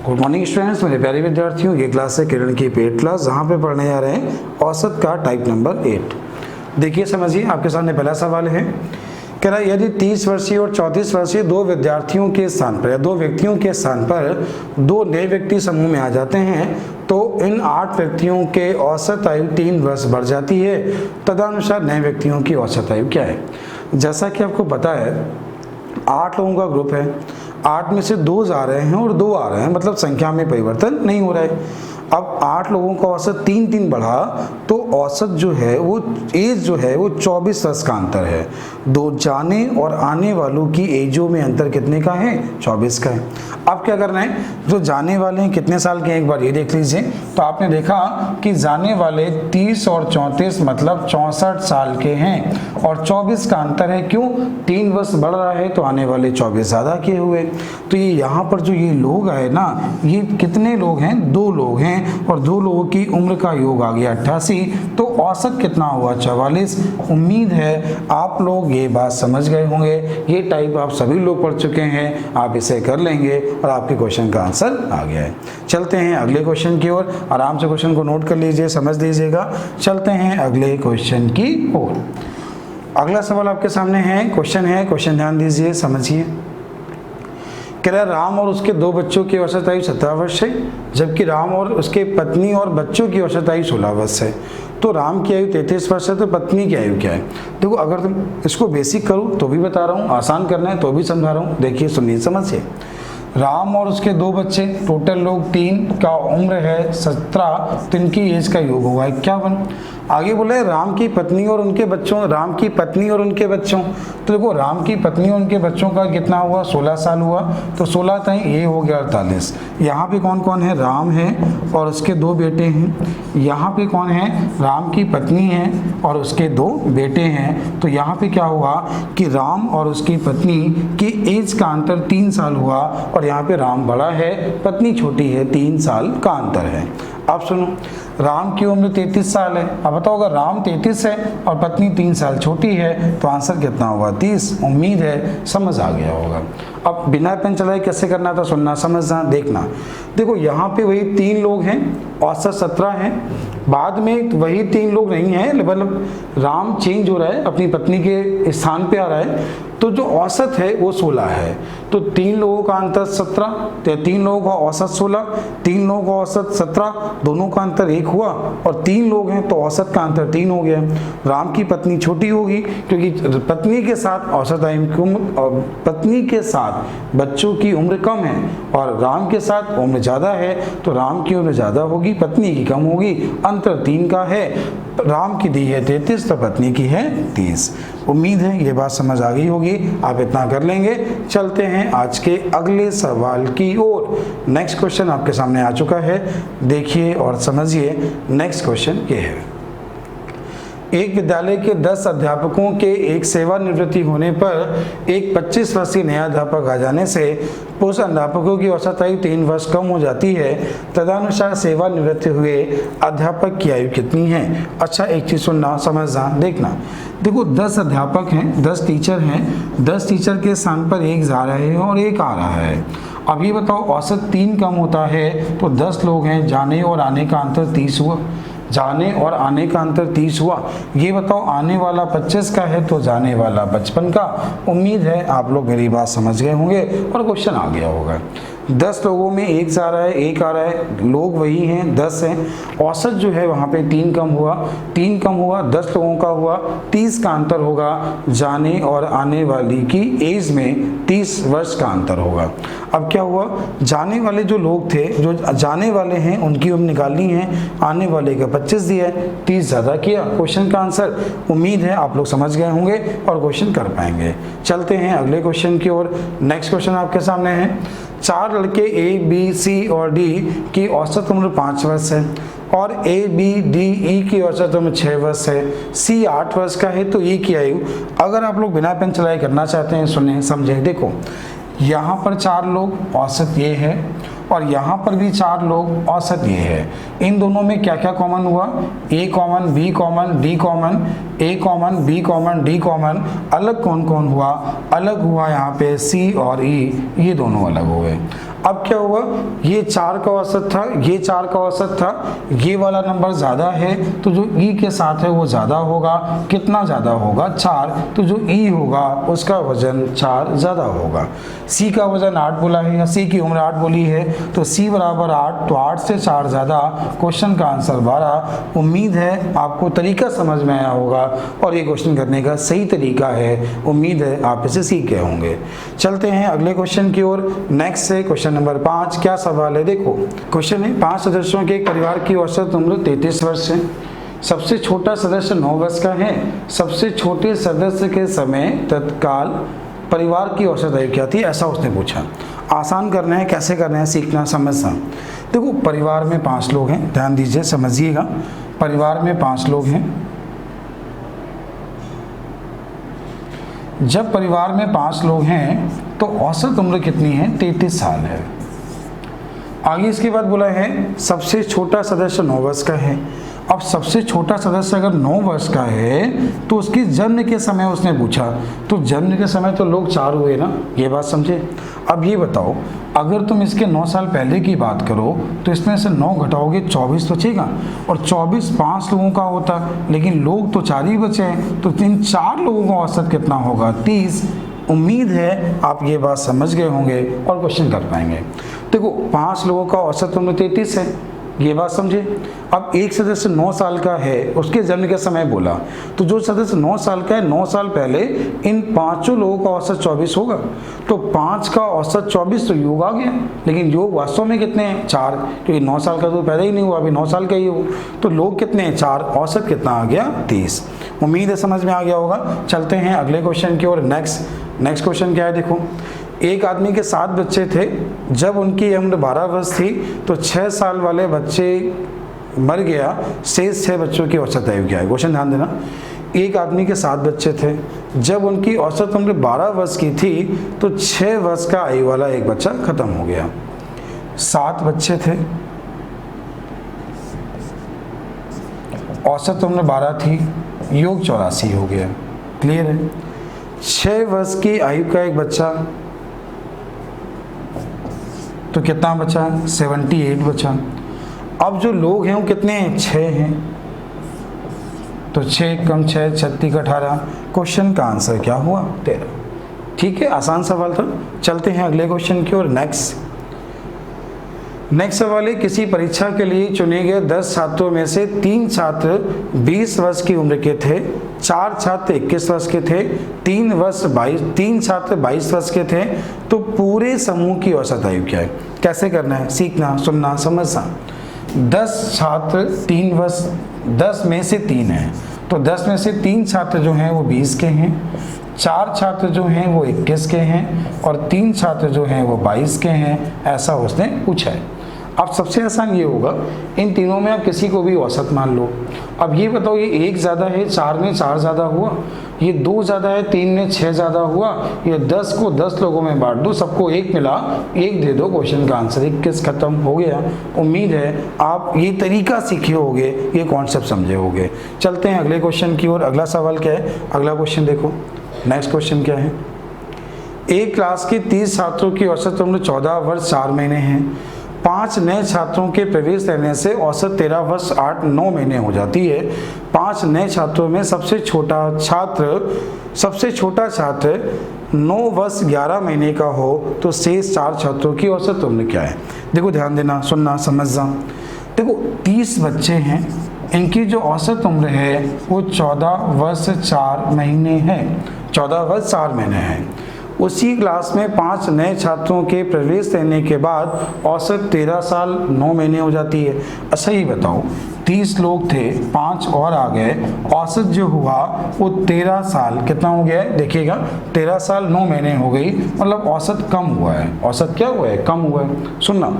Good morning students, मेरे प्यारे विद्यार्थियों। ये क्लास है किरण की पेड क्लास, जहाँ पे पढ़ने जा रहे हैं औसत का टाइप नंबर 8। देखिए समझिए, आपके सामने पहला सवाल है। कह रहा है यदि 30 वर्षीय और 34 वर्षीय दो विद्यार्थियों के स्थान पर या दो व्यक्तियों के स्थान पर दो नए व्यक्ति समूह में आ जाते हैं तो इन 8 व्यक्तियों के औसत आयु 3 वर्ष बढ़ जाती है। तदनुसार नए व्यक्तियों की औसत आयु क्या है? जैसा कि आपको पता है 8 लोगों का ग्रुप है, 8 में से 2 जा रहे हैं और 2 आ रहे हैं, मतलब संख्या में परिवर्तन नहीं हो रहा है। अब 8 लोगों का औसत 3 बढ़ा तो औसत जो है वो एज जो है वो 24 वर्ष का अंतर है। दो जाने और आने वालों की एजों में अंतर कितने का है? 24 का है। अब क्या करना है, जो जाने वाले हैं कितने साल के हैं एक बार ये देख लीजिए। तो आपने देखा कि जाने वाले 30 और 34 मतलब 64 साल के हैं और 24 का अंतर है। क्यों? 3 वर्ष बढ़ रहा है तो आने वाले 24 ज़्यादा किए हुए। तो ये यहाँ पर जो ये लोग आए ना, ये कितने लोग हैं? 2 लोग हैं और 2 लोगों की उम्र का योग आ गया 88, तो औसत कितना हुआ? 44। उम्मीद है आप लोग ये बात समझ गए होंगे। ये टाइप आप सभी लोग पढ़ चुके हैं, आप इसे कर लेंगे और आपके क्वेश्चन का आंसर आ गया है। चलते हैं अगले क्वेश्चन की ओर। आराम से क्वेश्चन को नोट कर लीजिए, समझ लीजिएगा। चलते हैं अगले क्वेश्चन की ओर। अगला सवाल आपके सामने है, क्वेश्चन ध्यान दीजिए, समझिए। कह रहा है राम और उसके 2 बच्चों की औसत आयु 17 वर्ष है, जबकि राम और उसके पत्नी और बच्चों की औसत आयु 16 वर्ष है। तो राम की आयु 33 वर्ष है, तो पत्नी की आयु क्या है? देखो, अगर तुम इसको बेसिक करो तो भी बता रहा हूँ, आसान करना है तो भी समझा रहा हूँ। देखिए सुनिए समझिए। राम और उसके 2 बच्चे, टोटल लोग 3 का उम्र है 17, तो इनकी एज का योग होगा 51। आगे बोले राम की पत्नी और उनके बच्चों, तो देखो राम की पत्नी और उनके बच्चों का कितना हुआ? 16 साल हुआ, तो 16 तक ये हो गया 48। यहाँ पे कौन कौन है? राम है और उसके 2 बेटे हैं। यहाँ पे कौन है? राम की पत्नी है और उसके 2 बेटे हैं। तो यहाँ पे क्या हुआ कि राम और उसकी पत्नी की एज का अंतर 3 साल हुआ और यहाँ पे राम बड़ा है, पत्नी छोटी है, 3 साल का अंतर है। अब सुनो, राम की उम्र 33 साल है। अब बताओ, अगर राम 33 है और पत्नी 3 साल छोटी है तो आंसर कितना होगा? 30। उम्मीद है समझ आ गया होगा। अब बिना पेन चलाए कैसे करना था, सुनना समझना देखना। देखो यहाँ पे वही 3 लोग हैं, औसत 17 है। बाद में वही 3 लोग नहीं है, मतलब राम चेंज हो रहा है, अपनी पत्नी के स्थान पे आ रहा है, तो जो औसत है वो 16 है। तो 3 लोगों का अंतर 17, तो 3 लोगों का औसत 16, 3 लोगों का औसत 17, दोनों का अंतर 1 हुआ और 3 लोग हैं तो औसत का अंतर 3 हो गया। राम की पत्नी छोटी होगी क्योंकि पत्नी के साथ औसत आयु और पत्नी के साथ बच्चों की उम्र कम है और राम के साथ उम्र ज़्यादा है, तो राम की उम्र ज़्यादा होगी, पत्नी की कम होगी। अंतर 3 का है, राम की दी है 33 तो पत्नी की है 30। उम्मीद है ये बात समझ आ गई होगी, आप इतना कर लेंगे। चलते हैं आज के अगले सवाल की ओर। नेक्स्ट क्वेश्चन आपके सामने आ चुका है, देखिए और समझिए। नेक्स्ट क्वेश्चन ये है, एक विद्यालय के 10 अध्यापकों के एक सेवानिवृत्ति होने पर एक 25 वर्षीय नया अध्यापक आ जाने से उस अध्यापकों की औसत आयु 3 वर्ष कम हो जाती है। तदनुसार सेवानिवृत्त हुए अध्यापक की आयु कितनी है? अच्छा, एक चीज़ सुनना, समझना, देखना। देखो 10 अध्यापक हैं, 10 टीचर हैं, 10 टीचर के स्थान पर 1 जा रहे हैं और 1 आ रहा है। अब ये बताओ, औसत 3 कम होता है तो 10 लोग हैं, जाने और आने का अंतर 30 हुआ, जाने और आने का अंतर 30 हुआ। ये बताओ, आने वाला 25 का है तो जाने वाला 55 का। उम्मीद है आप लोग मेरी बात समझ गए होंगे और क्वेश्चन आ गया होगा। 10 लोगों में 1 जा रहा है, 1 आ रहा है, लोग वही हैं, 10 हैं। औसत जो है वहाँ पे 3 कम हुआ, 10 लोगों का हुआ, 30 का अंतर होगा। जाने और आने वाली की एज में 30 वर्ष का अंतर होगा। अब क्या हुआ, जाने वाले जो लोग थे, जो जाने वाले हैं उनकी उम्र निकालनी है, आने वाले का 25 दिया है, 30 ज़्यादा किया, क्वेश्चन का आंसर। उम्मीद है आप लोग समझ गए होंगे और क्वेश्चन कर पाएंगे। चलते हैं अगले क्वेश्चन की ओर। नेक्स्ट क्वेश्चन आपके सामने है, 4 लड़के ए, बी, सी और डी की औसत उम्र 5 वर्ष है और ए, बी, डी, ई की औसत उम्र 6 वर्ष है, सी 8 वर्ष का है, तो ई की आयु, अगर आप लोग बिना पेन चलाए करना चाहते हैं, सुने समझे। देखो यहाँ पर 4 लोग, औसत ये है और यहाँ पर भी 4 लोग, औसत ये है। इन दोनों में क्या क्या कॉमन हुआ, A common, B common, D common, A common, B common, D common. अलग कौन कौन हुआ, अलग हुआ यहाँ पे सी और ई, ये दोनों अलग हो गए। अब क्या हुआ, ये 4 का औसत था, ये 4 का औसत था, ये वाला नंबर ज़्यादा है तो जो ई के साथ है वो ज़्यादा होगा। कितना ज़्यादा होगा, 4, तो जो ई होगा उसका वजन 4 ज़्यादा होगा। सी का वजन 8 बोला है, या सी की उम्र 8 बोली है, तो सी बराबर 8, तो 8 से 4 ज़्यादा, क्वेश्चन का आंसर 12। उम्मीद है आपको तरीका समझ में आया होगा और ये क्वेश्चन करने का सही तरीका है। उम्मीद है आप इसे सीख गए होंगे। चलते हैं अगले क्वेश्चन की ओर। नेक्स्ट है क्वेश्चन नंबर 5। क्या सवाल है, देखो क्वेश्चन है, 5 सदस्यों के एक परिवार की औसत उम्र 33 वर्ष है। सबसे छोटा सदस्य 9 वर्ष का है। सबसे छोटे सदस्य के समय तत्काल परिवार की औसत आयु क्या थी, ऐसा उसने पूछा। आसान करना है, कैसे करना है, सीखना समझना। देखो परिवार में 5 लोग हैं, ध्यान दीजिए समझिएगा। परिवार में 5 लोग हैं। जब परिवार में 5 लोग हैं तो औसत उम्र कितनी है, 33 साल है। आगे इसके बाद बोला है सबसे छोटा सदस्य 9 वर्ष का है। अब सबसे छोटा सदस्य अगर 9 वर्ष का है तो उसके जन्म के समय उसने पूछा, तो जन्म के समय तो लोग 4 हुए ना, ये बात समझे। अब ये बताओ, अगर तुम इसके 9 साल पहले की बात करो तो इसमें से 9 घटाओगे 24 बचेगा, और 24 5 लोगों का होता, लेकिन लोग तो 4 ही बचे हैं, तो इन 4 लोगों का औसत कितना होगा, 30। उम्मीद है आप ये बात समझ गए होंगे और क्वेश्चन कर पाएंगे। देखो 5 लोगों का औसत उम्र 33 है, ये बात समझे। अब एक सदस्य 9 साल का है, उसके जन्म के समय बोला, तो जो सदस्य 9 साल का है, 9 साल पहले इन 5 लोगों का औसत 24 होगा, तो 5 का औसत 24, तो योग आ गया। लेकिन योग वास्तव में कितने हैं, 4, क्योंकि 9 साल का तो पैदा ही नहीं हुआ, अभी 9 साल का ही हो, तो लोग कितने हैं, 4, औसत कितना आ गया, 30। उम्मीद है समझ में आ गया होगा। चलते हैं अगले क्वेश्चन की ओर। नेक्स्ट क्वेश्चन क्या है, देखो एक आदमी के 7 बच्चे थे। जब उनकी उम्र 12 वर्ष थी तो 6 साल वाले बच्चे मर गया, शेष 6 बच्चों की औसत आयु क्या है। क्वेश्चन ध्यान देना। एक आदमी के 7 बच्चे थे। जब उनकी औसत उम्र 12 वर्ष की थी तो 6 वर्ष का आयु वाला एक बच्चा खत्म हो गया। 7 बच्चे थे, औसत उम्र 12 थी, योग 84 हो गया। क्लियर है। 6 वर्ष की आयु का एक बच्चा, तो कितना बचा, 78 बचा। अब जो लोग हैं वो कितने हैं, 6 हैं, तो 6 कम 6, 36 18। क्वेश्चन का आंसर क्या हुआ, 13। ठीक है, आसान सवाल था। चलते हैं अगले क्वेश्चन की ओर। नेक्स्ट सवाल है, किसी परीक्षा के लिए चुने गए 10 छात्रों में से 3 छात्र 20 वर्ष की उम्र के थे, 4 छात्र 21 वर्ष के थे, 3 छात्र 22 वर्ष के थे, तो पूरे समूह की औसत आयु क्या है। कैसे करना है, सीखना, सुनना, समझना। 10 छात्र 3 वर्ष, 10 में से 3 हैं, तो 10 में से 3 छात्र जो हैं वो 20 के हैं, 4 छात्र जो हैं वो 21 के हैं, और 3 छात्र जो हैं वो 22 के हैं, ऐसा उसने पूछा है। अब सबसे आसान ये होगा, इन तीनों में आप किसी को भी औसत मान लो। अब ये बताओ, ये 1 ज़्यादा है, 4 में 4 ज़्यादा हुआ, ये 2 ज़्यादा है, 3 में 6 ज़्यादा हुआ, ये 10 को 10 लोगों में बांट दो, सबको 1 मिला, 1 दे दो, क्वेश्चन का आंसर 21 खत्म हो गया। उम्मीद है आप ये तरीका सीखे होंगे, ये कॉन्सेप्ट समझे होंगे। चलते हैं अगले क्वेश्चन की ओर। अगला सवाल क्या है, अगला क्वेश्चन देखो। नेक्स्ट क्वेश्चन क्या है, एक क्लास के 30 छात्रों की औसत उम्र 14 वर्ष 4 महीने है। 5 नए छात्रों के प्रवेश लेने से औसत 13 वर्ष 8-9 महीने हो जाती है। 5 नए छात्रों में सबसे छोटा छात्र 9 वर्ष 11 महीने का हो तो शेष 4 छात्रों की औसत उम्र क्या है। देखो ध्यान देना, सुनना, समझना। देखो 30 बच्चे हैं, इनकी जो औसत उम्र है वो 14 वर्ष 4 महीने है, 14 वर्ष 4 महीने है। उसी क्लास में 5 नए छात्रों के प्रवेश लेने के बाद औसत 13 साल 9 महीने हो जाती है। अच्छा ही बताओ, 30 लोग थे, 5 और आ गए, औसत जो हुआ वो 13 साल कितना हो गया है, देखिएगा 13 साल 9 महीने हो गई, मतलब औसत कम हुआ है। औसत क्या हुआ है, कम हुआ है। सुनना,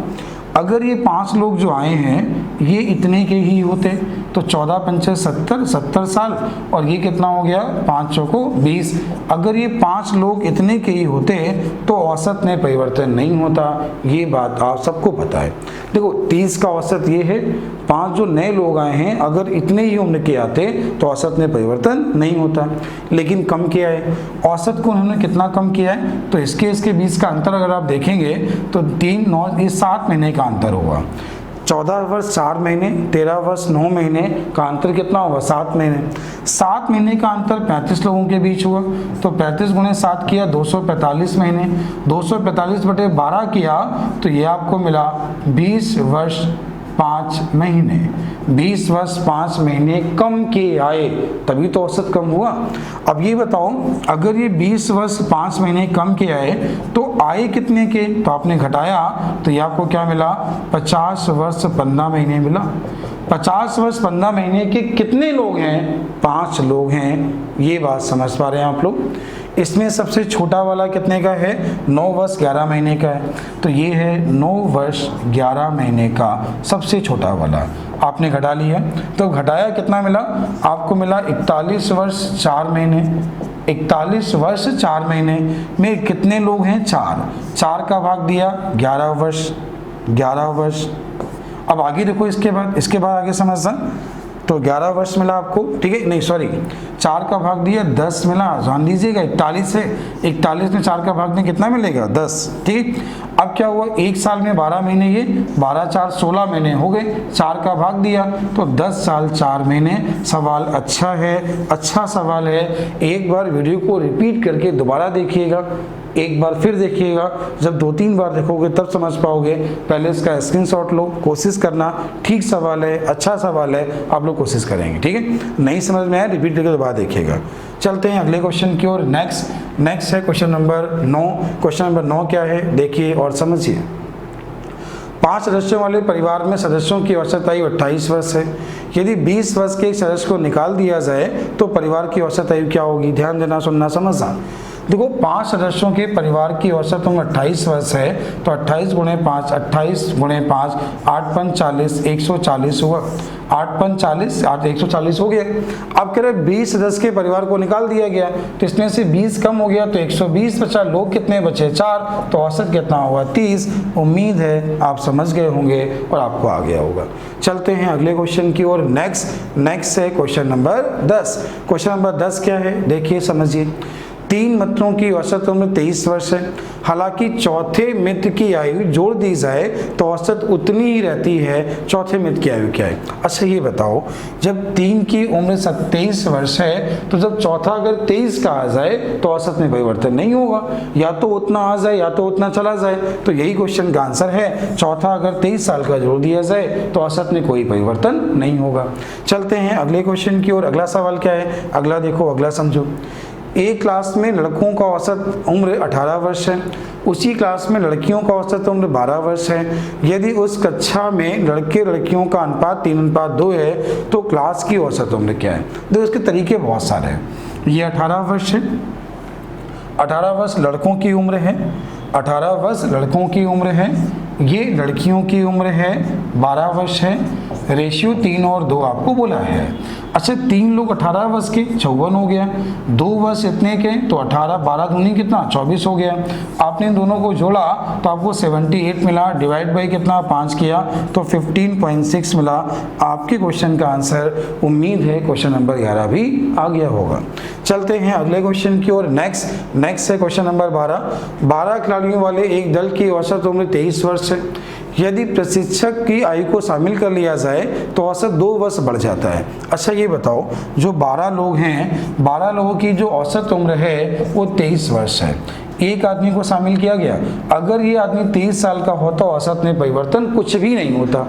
अगर ये 5 लोग जो आए हैं ये इतने के ही होते तो 14 पंचे 70, 70 साल, और ये कितना हो गया 5 चौको 20। अगर ये 5 लोग इतने के ही होते तो औसत में परिवर्तन नहीं होता, ये बात आप सबको पता है। देखो 30 का औसत ये है, 5 जो नए लोग आए हैं अगर इतने ही उम्र के आते तो औसत में परिवर्तन नहीं होता, लेकिन कम किया है। औसत को उन्होंने कितना कम किया है, तो इसके बीच का अंतर अगर आप देखेंगे तो 3, 9, ये 7 महीने का अंतर होगा। 14 वर्ष 4 महीने, 13 वर्ष 9 महीने का अंतर कितना होगा 7 महीने। 7 महीने का अंतर 35 लोगों के बीच हुआ, तो 35 गुणे 7 किया 245 महीने, 245 बटे 12 किया तो ये आपको मिला 20 वर्ष 5 महीने। 20 वर्ष 5 महीने कम के आए, तभी तो औसत कम हुआ। अब ये बताओ अगर ये 20 वर्ष 5 महीने कम के आए तो आए कितने के, तो आपने घटाया तो ये आपको क्या मिला 50 वर्ष 15 महीने मिला। 50 वर्ष 15 महीने के कितने लोग हैं, 5 लोग हैं। ये बात समझ पा रहे हैं आप लोग। इसमें सबसे छोटा वाला कितने का है, 9 वर्ष 11 महीने का है, तो ये है 9 वर्ष 11 महीने का सबसे छोटा वाला। आपने घटा लिया तो घटाया कितना मिला, आपको मिला 41 वर्ष 4 महीने। 41 वर्ष 4 महीने में कितने लोग हैं, 4 का भाग दिया 11 वर्ष, 11 वर्ष। अब आगे देखो इसके बाद आगे समझना, तो 11 वर्ष मिला आपको, ठीक है, नहीं सॉरी 4 का भाग दिया 10 मिला, जान लीजिएगा 41 है, 41 में 4 का भाग दें कितना मिलेगा 10, ठीक। अब क्या हुआ, एक साल में 12 महीने, ये 12 4 16 महीने हो गए, 4 का भाग दिया तो 10 साल 4 महीने। सवाल अच्छा है, अच्छा सवाल है। एक बार वीडियो को रिपीट करके दोबारा देखिएगा, एक बार फिर देखिएगा, जब 2-3 बार देखोगे तब समझ पाओगे। पहले इसका स्क्रीनशॉट लो, कोशिश करना, ठीक सवाल है, अच्छा सवाल है, आप लोग कोशिश करेंगे, ठीक है। नहीं समझ में आया रिपीट करके दोबारा देखिएगा। चलते हैं अगले क्वेश्चन की ओर। नेक्स्ट है क्वेश्चन नंबर 9। क्वेश्चन नंबर 9 क्या है देखिए और समझिए। 5 सदस्यों वाले परिवार में सदस्यों की औसत आयु 28 वर्ष है। यदि 20 वर्ष के एक सदस्य को निकाल दिया जाए तो परिवार की औसत आयु क्या होगी। ध्यान देना, सुनना, समझना। देखो 5 सदस्यों के परिवार की औसत उम्र 28 वर्ष है, तो 28 गुणे 5, 28 गुणे 5, 8 पंच 40, 140 हुआ। 8 पंच 40, 8 140 हो गया। अब कह रहे 20 सदस्य के परिवार को निकाल दिया गया, तो इसमें से 20 कम हो गया तो 120 बचा, लोग कितने बचे 4, तो औसत कितना हुआ 30। उम्मीद है आप समझ गए होंगे और आपको आ गया होगा। चलते हैं अगले क्वेश्चन की ओर। नेक्स्ट है क्वेश्चन नंबर 10। क्वेश्चन नंबर 10 क्या है देखिए समझिए। 3 मित्रों की औसत उम्र 23 वर्ष है। हालांकि चौथे मित्र की आयु जोड़ दी जाए तो औसत उतनी ही रहती है। चौथे मित्र की आयु क्या है। अच्छा ये बताओ, जब 3 की उम्र 27 वर्ष है तो जब चौथा अगर 23 का आ जाए तो औसत में परिवर्तन नहीं होगा, या तो उतना आ जाए या तो उतना चला जाए। तो यही क्वेश्चन का आंसर है, चौथा अगर 23 साल का जोड़ दिया जाए तो औसत में कोई परिवर्तन नहीं होगा। चलते हैं अगले क्वेश्चन की ओर। अगला सवाल क्या है, अगला देखो, अगला समझो। एक क्लास में लड़कों का औसत उम्र 18 वर्ष है, उसी क्लास में लड़कियों का औसत उम्र 12 वर्ष है। यदि उस कक्षा में लड़के लड़कियों का अनुपात 3:2 है तो क्लास की औसत उम्र क्या है। देखो इसके तरीके बहुत सारे हैं। ये 18 वर्ष है, 18 वर्ष लड़कों की उम्र है, 18 वर्ष लड़कों की उम्र है, ये लड़कियों की उम्र है 12 वर्ष है। रेशियो 3 और 2 आपको बोला है। अच्छा 3 लोग 18 वर्ष के 54 हो गया, 2 वर्ष इतने के तो 18, 12 दूनी कितना 24 हो गया। आपने इन दोनों को जोड़ा तो आपको 78 मिला, डिवाइड बाई कितना 5 किया तो 15.6 मिला। आपके क्वेश्चन का आंसर उम्मीद है क्वेश्चन नंबर 11 भी आ गया होगा। चलते हैं अगले क्वेश्चन की ओर। नेक्स्ट है क्वेश्चन नंबर 12। 12 खिलाड़ियों वाले एक दल की औसत उम्र 23 वर्ष है। यदि प्रशिक्षक की आयु को शामिल कर लिया जाए तो औसत 2 वर्ष बढ़ जाता है। अच्छा ये बताओ, जो 12 लोग हैं, 12 लोगों की जो औसत उम्र है वो 23 वर्ष है। एक आदमी को शामिल किया गया, अगर ये आदमी 23 साल का होता तो औसत में परिवर्तन कुछ भी नहीं होता।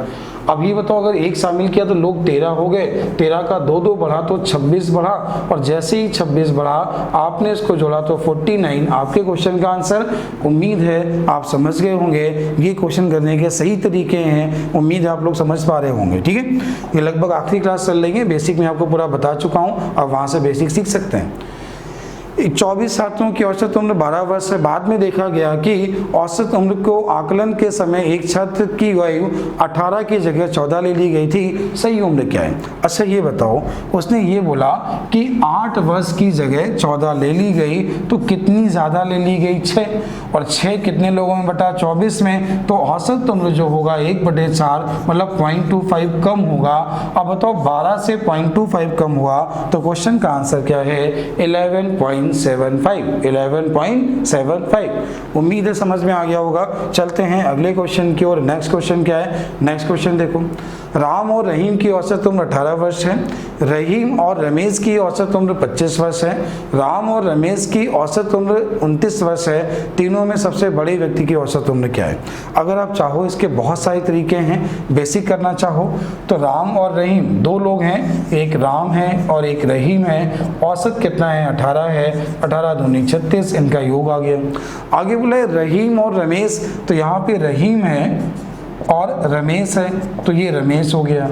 अब ये बताओ, अगर एक शामिल किया तो लोग 13 हो गए, 13 का 2 बढ़ा तो 26 बढ़ा, और जैसे ही 26 बढ़ा आपने इसको जोड़ा तो 49। आपके क्वेश्चन का आंसर उम्मीद है आप समझ गए होंगे। ये क्वेश्चन करने के सही तरीके हैं, उम्मीद है आप लोग समझ पा रहे होंगे। ठीक है, ये लगभग आखिरी क्लास चल रही है, बेसिक में आपको पूरा बता चुका हूँ, अब वहाँ से बेसिक सीख सकते हैं। 24 छात्रों की औसत उम्र 12 वर्ष है। बाद में देखा गया कि औसत उम्र को आकलन के समय एक छात्र की आयु 18 की जगह 14 ले ली गई थी, सही उम्र क्या है? अच्छा ये बताओ, उसने ये बोला कि 8 वर्ष की जगह 14 ले ली गई, तो कितनी ज़्यादा ले ली गई? 6। और 6 कितने लोगों में बटा 24 में, तो औसत उम्र जो होगा 1/4 मतलब 0.25 कम होगा। अब बताओ 12 से 0.25 कम हुआ तो क्वेश्चन का आंसर क्या है? 11.75। उम्मीद है समझ में आ गया होगा। चलते हैं अगले क्वेश्चन की ओर। नेक्स्ट क्वेश्चन क्या है? नेक्स्ट क्वेश्चन देखो, राम और रहीम की औसत उम्र 18 वर्ष है। रहीम और रमेश की औसत उम्र 25 वर्ष है। राम और रमेश की औसत उम्र 29 वर्ष है। तीनों में सबसे बड़े व्यक्ति की औसत उम्र क्या है? अगर आप चाहो, इसके बहुत सारे तरीके हैं। बेसिक करना चाहो तो राम और रहीम दो लोग हैं, एक राम है और एक रहीम है। औसत कितना है? 18 है। 18 दूनी 36, इनका योग आ गया। आगे बोले रहीम और रमेश, तो यहाँ पे रहीम है और रमेश है, तो ये रमेश हो गया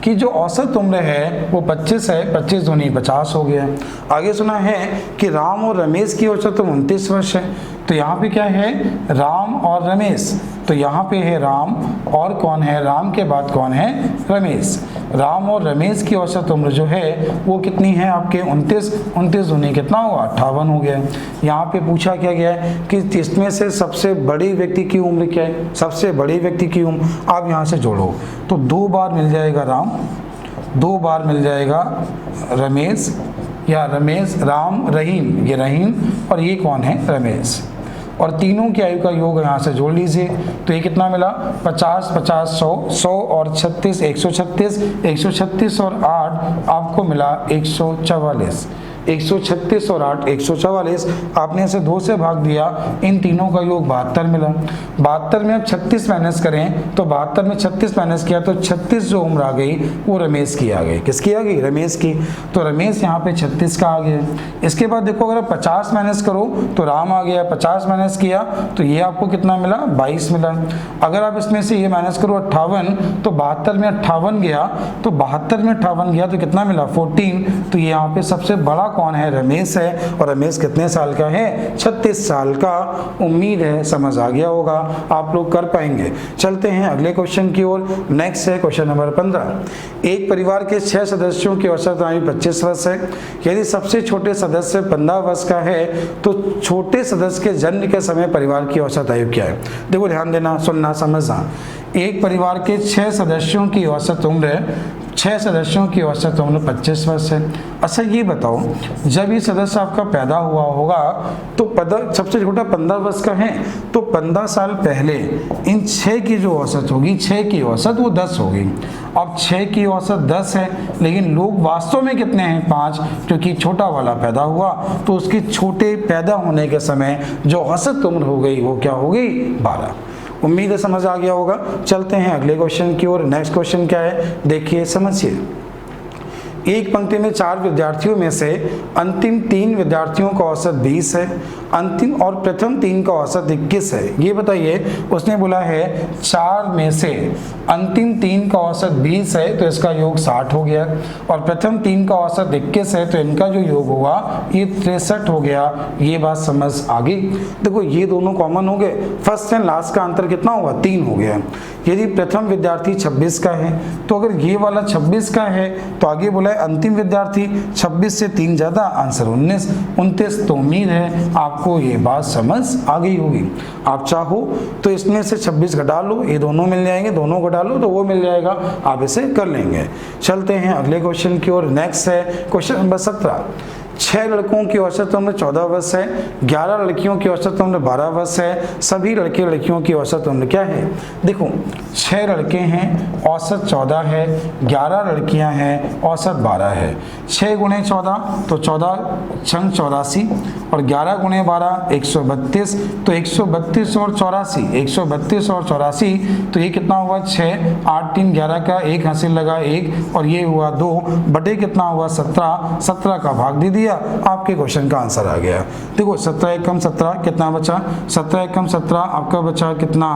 कि जो औसत उम्र है वो 25 है। 25 दूनी 50 हो गया। आगे सुना है कि राम और रमेश की औसत उम्र 29 वर्ष है, तो यहाँ पे क्या है? राम और रमेश, तो यहाँ पे है राम और कौन है? राम के बाद कौन है? रमेश। राम और रमेश की औसत उम्र जो है वो कितनी है आपके? 29। 29 दूनी कितना हुआ? 58 हो गया। यहाँ पे पूछा क्या गया है कि इसमें से सबसे बड़े व्यक्ति की उम्र क्या है? सबसे बड़े व्यक्ति की उम्र आप यहाँ से जोड़ो तो 2 बार मिल जाएगा राम, 2 बार मिल जाएगा रमेश, या रमेश राम रहीम, ये रहीम और ये कौन है? रमेश। और तीनों की आयु का योग यहाँ से जोड़ लीजिए तो ये कितना मिला? 50 50 100 100 और 36 136 136 और 8 आपको मिला 144। 136 और 8 144। आपने इसे 2 से भाग दिया, इन तीनों का योग 72 मिला। 72 में अब 36 माइनस करें तो 72 में 36 माइनस किया तो 36 जो उम्र आ गई वो रमेश की आ गई। किसकी आ गई? रमेश की। तो रमेश यहाँ पे 36 का आ गया। इसके बाद देखो अगर 50 माइनस करो तो राम आ गया। 50 माइनस किया तो ये आपको कितना मिला? 22 मिला। अगर आप इसमें से ये माइनस करो 58, तो 72 में 58 गया, तो 72 में 58 गया तो कितना मिला? 14। तो ये यहाँ पे सबसे बड़ा कौन है? रमेश है। और रमेश कितने साल का है? 36 साल का। उम्मीद है समझ आ गया होगा, आप लोग कर पाएंगे। चलते हैं अगले क्वेश्चन की ओर। नेक्स्ट है क्वेश्चन नंबर 15। एक परिवार के 6 सदस्यों की औसत आयु 25 वर्ष है। यदि सबसे छोटे सदस्य 15 वर्ष का है तो छोटे सदस्य के जन्म के समय परिवार की औसत आयु क्या है? देखो ध्यान देना, सुनना, समझना। एक परिवार के 6 सदस्यों की औसत उम्र 25 वर्ष है। अच्छा ये बताओ, जब ये सदस्य आपका पैदा हुआ होगा तो सबसे छोटा 15 वर्ष का है, तो 15 साल पहले इन 6 की जो औसत होगी, 6 की औसत वो 10 होगी। अब 6 की औसत 10 है, लेकिन लोग वास्तव में कितने हैं? 5, क्योंकि छोटा वाला पैदा हुआ तो उसके छोटे पैदा होने के समय जो औसत उम्र हो गई वो क्या हो गई? 12। उम्मीद है समझ आ गया होगा। चलते हैं अगले क्वेश्चन की ओर। नेक्स्ट क्वेश्चन क्या है? देखिए समझिए। एक पंक्ति में 4 विद्यार्थियों में से अंतिम 3 विद्यार्थियों का औसत 20 है, अंतिम और प्रथम 3 का औसत 21 है। ये बताइए, उसने बोला है 4 में से अंतिम 3 का औसत 20 है तो इसका योग 60 हो गया, और प्रथम 3 का औसत 21 है तो इनका जो योग होगा ये 63 हो गया। ये बात समझ आ गई? देखो ये दोनों कॉमन हो गए, फर्स्ट एंड लास्ट का अंतर कितना हुआ? 3 हो गया। यदि प्रथम विद्यार्थी 26 का है तो अगर ये वाला 26 का है तो आगे बोला है अंतिम विद्यार्थी 26 से 3 ज्यादा, आंसर 29। तो उम्मीद है आपको ये बात समझ आ गई होगी। आप चाहो तो इसमें से 26 घटा लो, ये दोनों मिल जाएंगे, दोनों घटा लो तो वो मिल जाएगा, आप इसे कर लेंगे। चलते हैं अगले क्वेश्चन की ओर। नेक्स्ट है क्वेश्चन नंबर 17। 6 लड़कों की औसत उम्र 14 वर्ष है, 11 लड़कियों की औसत उम्र 12 वर्ष है। सभी लड़के लड़कियों की औसत उम्र क्या है? देखो 6 लड़के हैं, औसत 14 है, 11 लड़कियां हैं, औसत 12 है। 6 गुणे 14 तो 14 छंग 84, और 11 गुणे 12 132, तो 132 और 84, 132 और 84, तो ये कितना हुआ? 6, 8 3 11 का 1 हासिल लगा 1, और ये हुआ 2 बटे कितना हुआ? 17, 17 का भाग दे दिया दिया, आपके क्वेश्चन का आंसर आ गया। देखो 17 एकम 17 कितना बचा, 17 एकम 17 आपका बचा कितना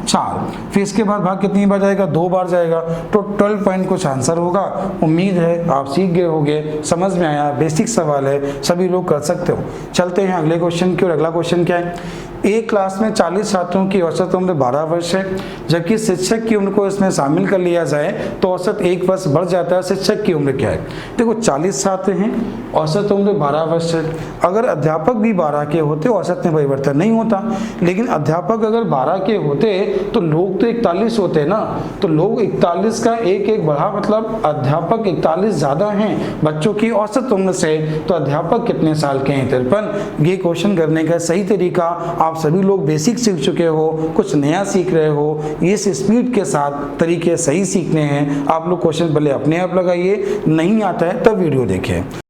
4, फिर इसके बाद भाग कितनी बार जाएगा, 2 बार जाएगा, तो 12 पॉइंट कुछ आंसर होगा। उम्मीद है आप सीख गए होंगे, समझ में आया, बेसिक सवाल है, सभी लोग कर सकते हो। चलते हैं अगले क्वेश्चन की। और अगला क्वेश्चन क्या है, एक क्लास में 40 छात्रों की औसत उम्र 12 वर्ष है, जबकि शिक्षक की उम्र को इसमें शामिल कर लिया जाए तो औसत 1 वर्ष बढ़ जाता है। शिक्षक की उम्र क्या है, देखो 40 छात्र हैं, औसत उम्र 12 वर्ष है। अगर अध्यापक भी 12 के होते औसत में परिवर्तन नहीं होता, लेकिन अध्यापक अगर 12 के होते तो लोग तो 41 होते ना, तो लोग 41 का एक बढ़ा, मतलब अध्यापक 41 ज़्यादा हैं बच्चों की औसत उम्र से, तो अध्यापक कितने साल के हैं, 53। ये क्वेश्चन करने का सही तरीका, आप सभी लोग बेसिक सीख चुके हो, कुछ नया सीख रहे हो, इस स्पीड के साथ तरीके सही सीखने हैं। आप लोग क्वेश्चन पहले अपने आप लगाइए, नहीं आता है तब वीडियो देखें।